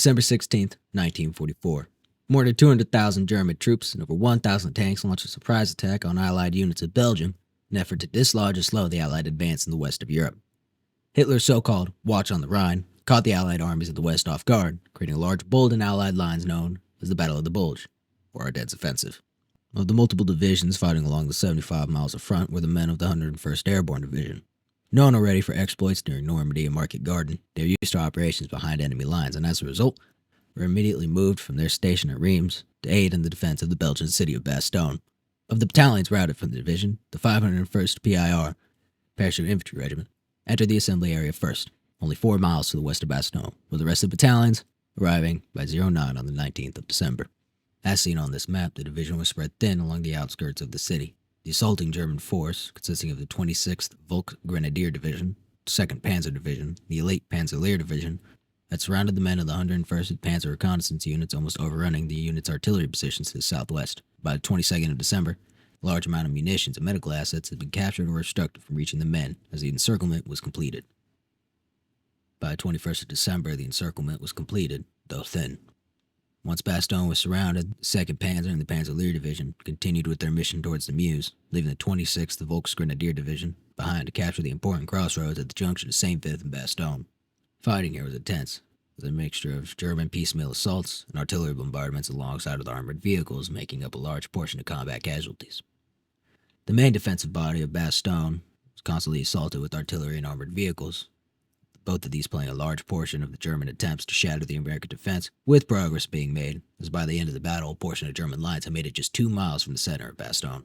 December 16th, 1944. More than 200,000 German troops and over 1,000 tanks launched a surprise attack on Allied units of Belgium in an effort to dislodge or slow the Allied advance in the west of Europe. Hitler's so-called Watch on the Rhine caught the Allied armies of the west off guard, creating a large bulge in Allied lines known as the Battle of the Bulge, or Ardennes Offensive. Of the multiple divisions fighting along the 75 miles of front were the men of the 101st Airborne Division. Known already for exploits during Normandy and Market Garden, they were used to operations behind enemy lines, and as a result, were immediately moved from their station at Reims to aid in the defense of the Belgian city of Bastogne. Of the battalions routed from the division, the 501st PIR, Parachute Infantry Regiment, entered the assembly area first, only 4 miles to the west of Bastogne, with the rest of the battalions arriving by 09 on the 19th of December. As seen on this map, the division was spread thin along the outskirts of the city. The assaulting German force, consisting of the 26th Volk Grenadier Division, 2nd Panzer Division, the Elite Panzerlehr Division, had surrounded the men of the 101st Panzer Reconnaissance units, almost overrunning the unit's artillery positions to the southwest. By the 22nd of December, a large amount of munitions and medical assets had been captured or obstructed from reaching the men as the encirclement was completed. By the 21st of December, the encirclement was completed, though thin. Once Bastogne was surrounded, the 2nd Panzer and the Panzerlehr Division continued with their mission towards the Meuse, leaving the 26th Volksgrenadier Division behind to capture the important crossroads at the junction of St. Vith and Bastogne. Fighting here was intense, with a mixture of German piecemeal assaults and artillery bombardments alongside of the armored vehicles making up a large portion of combat casualties. The main defensive body of Bastogne was constantly assaulted with artillery and armored vehicles, both of these playing a large portion of the German attempts to shatter the American defense, with progress being made, as by the end of the battle, a portion of German lines had made it just 2 miles from the center of Bastogne.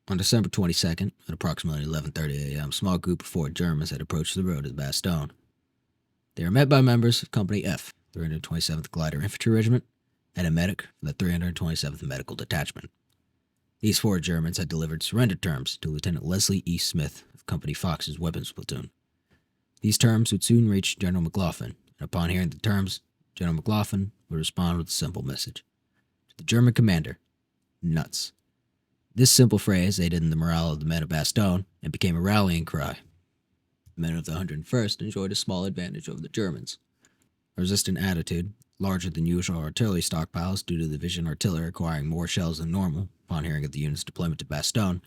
On December 22nd, at approximately 11:30 a.m., a small group of 4 Germans had approached the road of Bastogne. They were met by members of Company F, 327th Glider Infantry Regiment, and a medic from the 327th Medical Detachment. These 4 Germans had delivered surrender terms to Lieutenant Leslie E. Smith of Company Fox's weapons platoon. These terms would soon reach General McLaughlin, and upon hearing the terms, General McLaughlin would respond with a simple message. To the German commander, nuts. This simple phrase aided in the morale of the men of Bastogne and became a rallying cry. The men of the 101st enjoyed a small advantage over the Germans. A resistant attitude, larger than usual artillery stockpiles due to the division artillery acquiring more shells than normal upon hearing of the unit's deployment to Bastogne,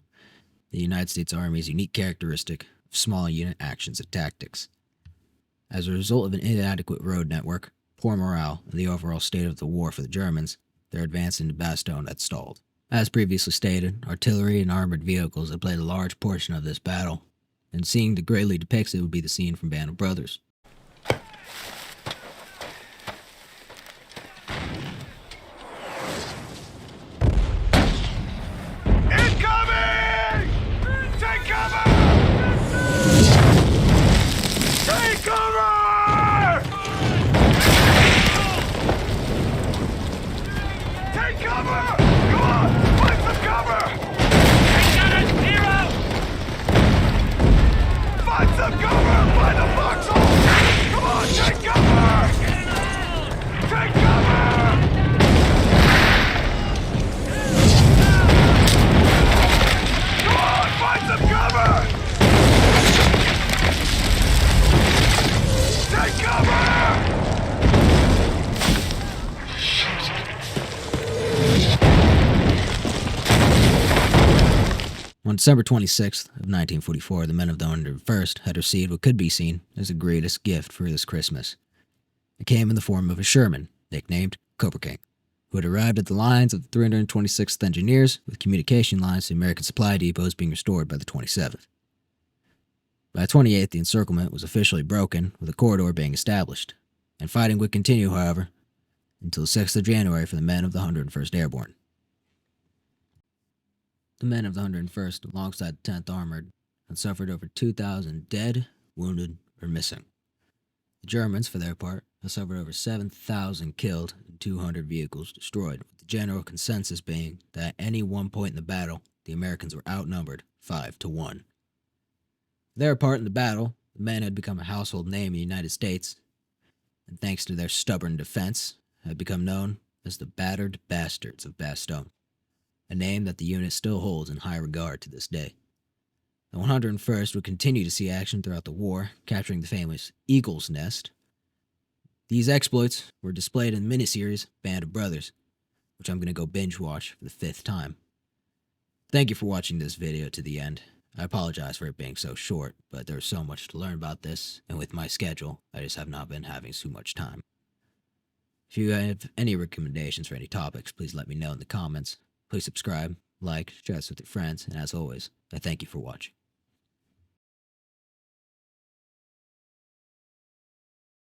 the United States Army's unique characteristic of small unit actions and tactics. As a result of an inadequate road network, poor morale, and the overall state of the war for the Germans, their advance into Bastogne had stalled. As previously stated, artillery and armored vehicles had played a large portion of this battle, and seeing the greatly depicted would be the scene from Band of Brothers. On December 26th of 1944, the men of the 101st had received what could be seen as the greatest gift for this Christmas. It came in the form of a Sherman, nicknamed Cobra King, who had arrived at the lines of the 326th Engineers with communication lines to American supply depots being restored by the 27th. By the 28th, the encirclement was officially broken, with a corridor being established, and fighting would continue, however, until the 6th of January for the men of the 101st Airborne. The men of the 101st, alongside the 10th Armored, had suffered over 2,000 dead, wounded, or missing. The Germans, for their part, had suffered over 7,000 killed and 200 vehicles destroyed, with the general consensus being that at any one point in the battle, the Americans were outnumbered 5-1. For their part in the battle, the men had become a household name in the United States, and thanks to their stubborn defense, had become known as the Battered Bastards of Bastogne, a name that the unit still holds in high regard to this day. The 101st would continue to see action throughout the war, capturing the famous Eagle's Nest, These exploits were displayed in the miniseries Band of Brothers, which I'm going to go binge watch for the 5th time. Thank you for watching this video to the end. I apologize for it being so short, but there's so much to learn about this, and with my schedule, I just have not been having too much time. If you have any recommendations for any topics, please let me know in the comments. Please subscribe, like, share this with your friends, and as always, I thank you for watching.